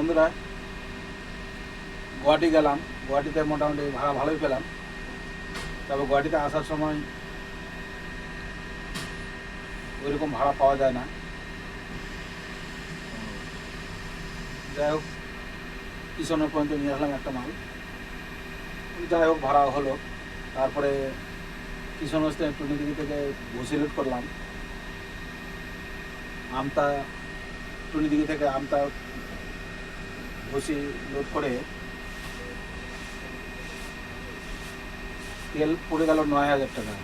বন্ধুরা, গুয়াহাটি গেলাম। গুয়াহাটিতে মোটামুটি ভাড়া ভালোই পেলাম। তবে গুয়াহাটিতে আসার সময় ওইরকম ভাড়া পাওয়া যায় না। যাই হোক, কিষণের পর্যন্ত নিয়ে আসলাম একটা মাল। যাই হোক, ভাড়া হলো। তারপরে কিষণ হস্তে টুনিদিঘি থেকে ভুসি লোড করলাম। আমতা টুনিদিঘি থেকে আমতা ভুসি লোড করে তেল পড়ে গেল 9,000 টাকা।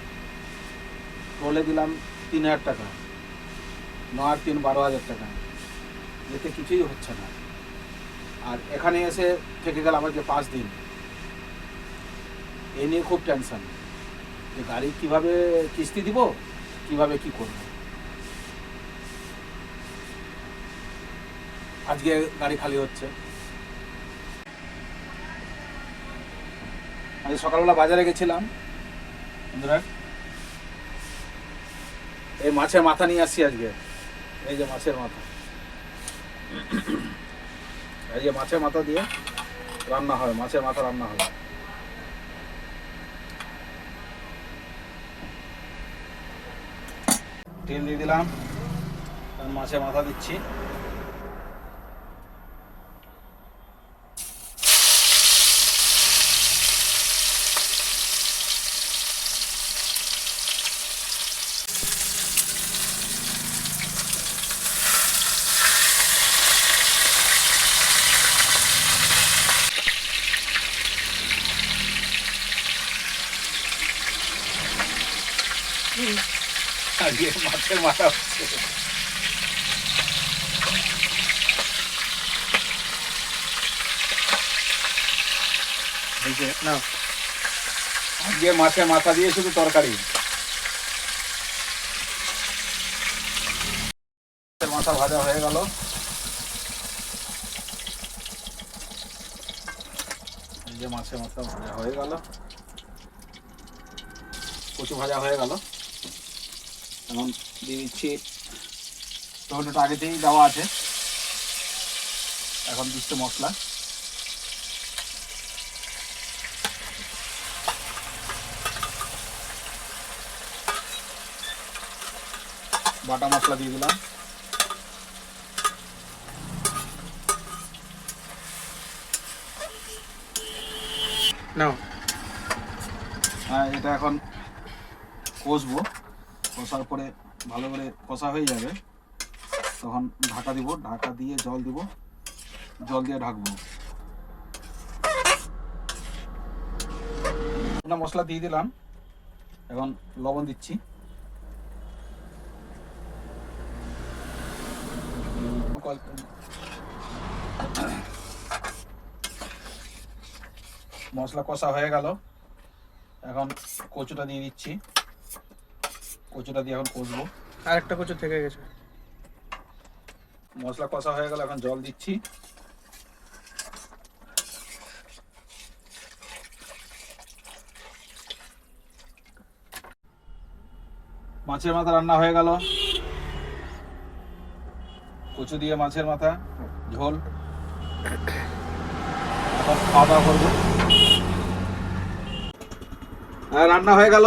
টোলে দিলাম 3,000 টাকা। 9 আর 3 12,000 টাকা। এতে কিছুই হচ্ছে না। আর এখানে এসে থেকে গেল আমার যে 5 দিন। এই নিয়ে খুব টেনশন যে গাড়ি কিভাবে কিস্তি দিব, কিভাবে কি করব। আজকে গাড়ি খালি হচ্ছে। আজ সকালবেলা বাজারে গেছিলাম বন্ধুরা। এই মাছের মাথা নিয়ে আসছি আজকে। এই যে মাছের মাথা, এই যে মাছের মাথা দিয়ে রান্না হয়, মাছের মাথা রান্না হয়। তেল দিয়ে দিলাম, মাছের মাথা দিচ্ছি। আজকে মাছের মাথা হচ্ছে। আজকে মাছের মাথা দিয়ে শুধু তরকারি। মাথা ভাজা হয়ে গেল। এই যে মাছের মাথা ভাজা হয়ে গেল, কচু ভাজা হয়ে গেল। এখন দিয়ে দিচ্ছি টমেটোটা আগে থেকেই দেওয়া আছে। এখন দিচ্ছে মশলা। বাটা মশলা দিয়ে দিলাম। নাও, হ্যাঁ, এটা এখন কষবো। কষার পরে ভালো করে কষা হয়ে যাবে, তখন ঢাকা দিব। ঢাকা দিয়ে জল দিব, জল দিয়ে ঢাকবো। মশলা দিয়ে দিলাম। এখন লবণ দিচ্ছি। মশলা কষা হয়ে গেল। এখন কচুটা দিয়ে দিচ্ছি। কচুটা দিয়ে এখন কষবো। আর একটা কচু থেকে গেছে। মশলা কষা হয়ে গেল, এখন জল দিচ্ছি। মাছের মাথা রান্না হয়ে গেল। কচু দিয়ে মাছের মাথা ঝোল। এখন খাওয়া দাওয়া করবো। রান্না হয়ে গেল,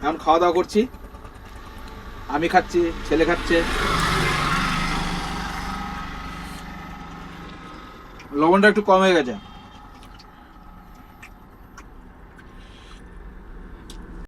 এখন খাওয়া দাওয়া করছি। আমি খাচ্ছি, ছেলে খাচ্ছে। লবণটা একটু কম হয়ে গেছে।